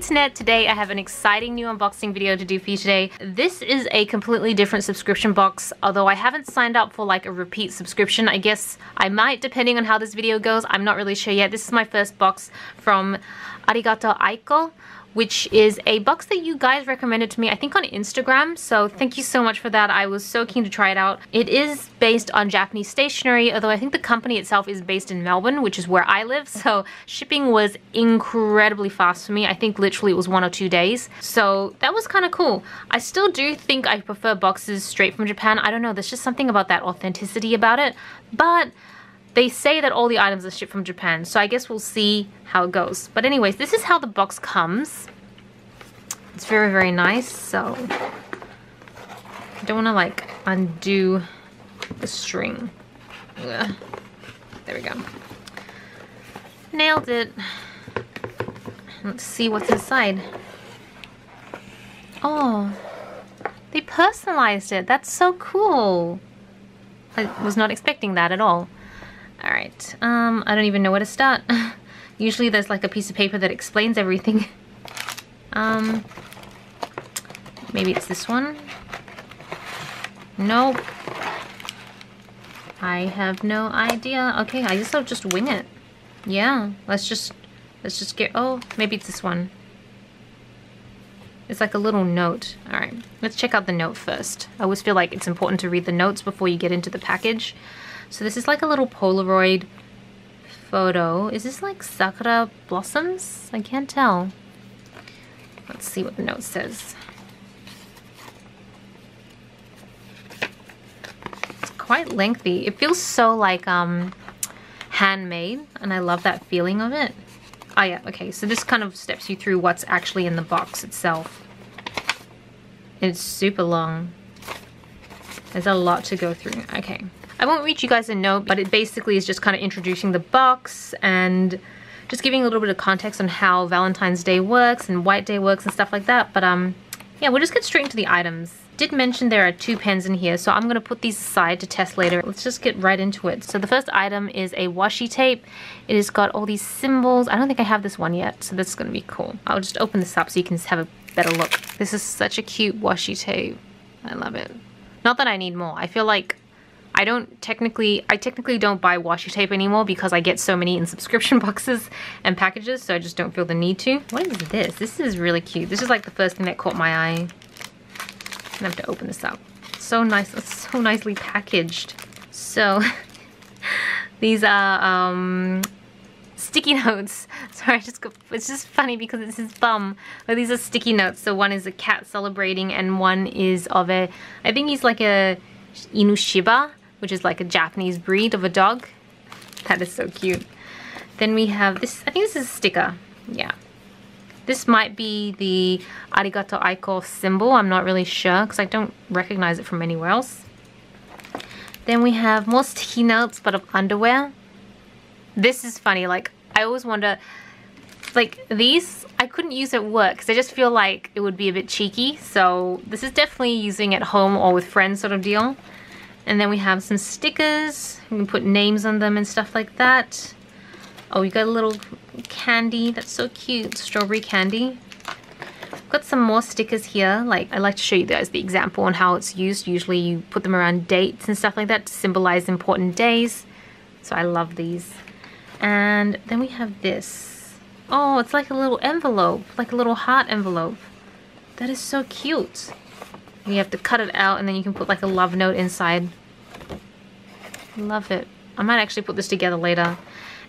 internet. Today I have an exciting new unboxing video to do for you today. This is a completely different subscription box, although I haven't signed up for like a repeat subscription. I guess I might, depending on how this video goes. I'm not really sure yet. This is my first box from Arigatou Aiko, which is a box that you guys recommended to me, I think on Instagram. So thank you so much for that. I was so keen to try it out. It is based on Japanese stationery, although I think the company itself is based in Melbourne, which is where I live. So shipping was incredibly fast for me. I think literally it was 1 or 2 days. So that was kind of cool. I still do think I prefer boxes straight from Japan. I don't know, there's just something about that authenticity about it. But they say that all the items are shipped from Japan, so I guess we'll see how it goes. But anyways, this is how the box comes. It's very, very nice, so I don't want to like undo the string. Ugh. There we go. Nailed it. Let's see what's inside. Oh, they personalized it. That's so cool. I was not expecting that at all. Alright, I don't even know where to start. Usually there's like a piece of paper that explains everything. Maybe it's this one? Nope. I have no idea. Okay, I guess I'll just wing it. Yeah, let's just get, oh, maybe it's this one. It's like a little note. Alright, let's check out the note first. I always feel like it's important to read the notes before you get into the package. So this is like a little Polaroid photo. Is this like sakura blossoms? I can't tell. Let's see what the note says. It's quite lengthy. It feels so like handmade, and I love that feeling of it. Oh yeah, okay, so this kind of steps you through what's actually in the box itself. It's super long. There's a lot to go through. Okay. I won't read you guys a note, but it basically is just kind of introducing the box and just giving a little bit of context on how Valentine's Day works and White Day works and stuff like that. But yeah, we'll just get straight into the items. Did mention there are 2 pens in here, so I'm going to put these aside to test later. Let's just get right into it. So the first item is a washi tape. It has got all these symbols. I don't think I have this one yet, so this is going to be cool. I'll just open this up so you can have a better look. This is such a cute washi tape. I love it. Not that I need more. I feel like I technically don't buy washi tape anymore because I get so many in subscription boxes and packages, so I just don't feel the need to. What is this? This is really cute. This is like the first thing that caught my eye. I'm gonna have to open this up. So nice. It's so nicely packaged. So these are sticky notes. Sorry, it's just funny because it's his bum. But these are sticky notes. So one is a cat celebrating and one is of a, I think he's like a Inu Shiba, which is like a Japanese breed of a dog. That is so cute. Then we have this, I think this is a sticker. Yeah. This might be the Arigatou Aiko symbol. I'm not really sure because I don't recognize it from anywhere else. Then we have more sticky notes but of underwear. This is funny. Like, I always wonder, like these, I couldn't use at work because I just feel like it would be a bit cheeky. So this is definitely using at home or with friends sort of deal. And then we have some stickers. You can put names on them and stuff like that. Oh, you got a little candy. That's so cute. Strawberry candy. Got some more stickers here. Like, I like to show you guys the example on how it's used. Usually you put them around dates and stuff like that to symbolize important days. So I love these. And then we have this. Oh, it's like a little envelope, like a little heart envelope. That is so cute. You have to cut it out and then you can put like a love note inside. Love it. I might actually put this together later.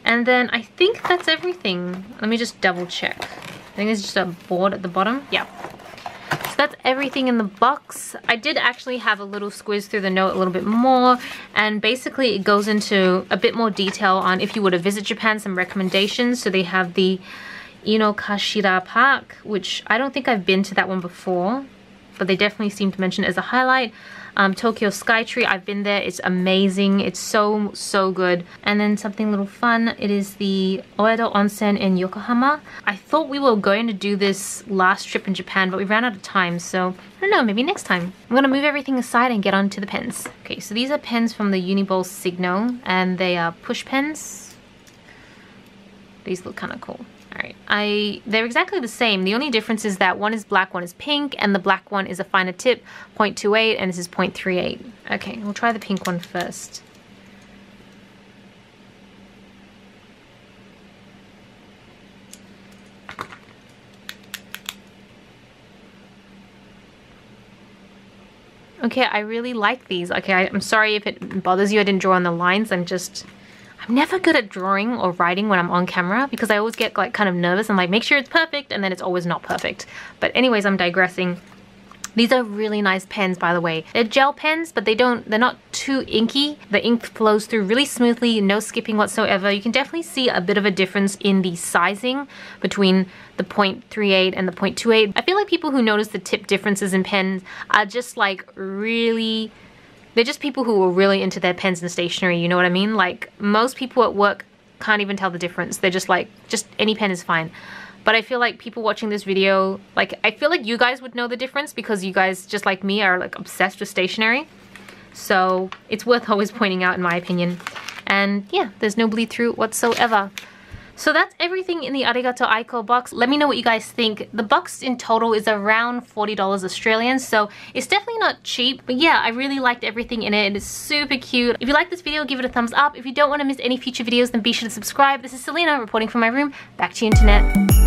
And then I think that's everything. Let me just double check. I think there's just a board at the bottom. Yeah. So that's everything in the box. I did actually have a little squiz through the note a little bit more, and basically it goes into a bit more detail on if you were to visit Japan, some recommendations. So they have the Inokashira Park, which I don't think I've been to that one before, but they definitely seem to mention it as a highlight. Tokyo Skytree, I've been there. It's amazing. It's so, so good. And then something a little fun. It is the Oedo Onsen in Yokohama. I thought we were going to do this last trip in Japan, but we ran out of time. So, I don't know, maybe next time. I'm going to move everything aside and get on to the pens. Okay, so these are pens from the Uniball Signo, and they are push pens. These look kind of cool. Alright, they're exactly the same. The only difference is that one is black, one is pink, and the black one is a finer tip, 0.28, and this is 0.38. Okay, we'll try the pink one first. Okay, I really like these. Okay, I'm sorry if it bothers you I didn't draw on the lines. I'm never good at drawing or writing when I'm on camera because I always get like kind of nervous and like make sure it's perfect and then it's always not perfect. But anyways, I'm digressing. These are really nice pens, by the way. They're gel pens, but they're not too inky. The ink flows through really smoothly, no skipping whatsoever. You can definitely see a bit of a difference in the sizing between the 0.38 and the 0.28. I feel like people who notice the tip differences in pens are just like really, they're just people who are really into their pens and stationery, you know what I mean? Like most people at work can't even tell the difference. They're just like, just any pen is fine. But I feel like people watching this video, like I feel like you guys would know the difference because you guys, just like me, are like obsessed with stationery. So it's worth always pointing out in my opinion. And yeah, there's no bleed through whatsoever. So that's everything in the Arigatou Aiko box. Let me know what you guys think. The box in total is around $40 Australian, so it's definitely not cheap. But yeah, I really liked everything in it. It is super cute. If you like this video, give it a thumbs up. If you don't want to miss any future videos, then be sure to subscribe. This is Celina reporting from my room. Back to you, internet.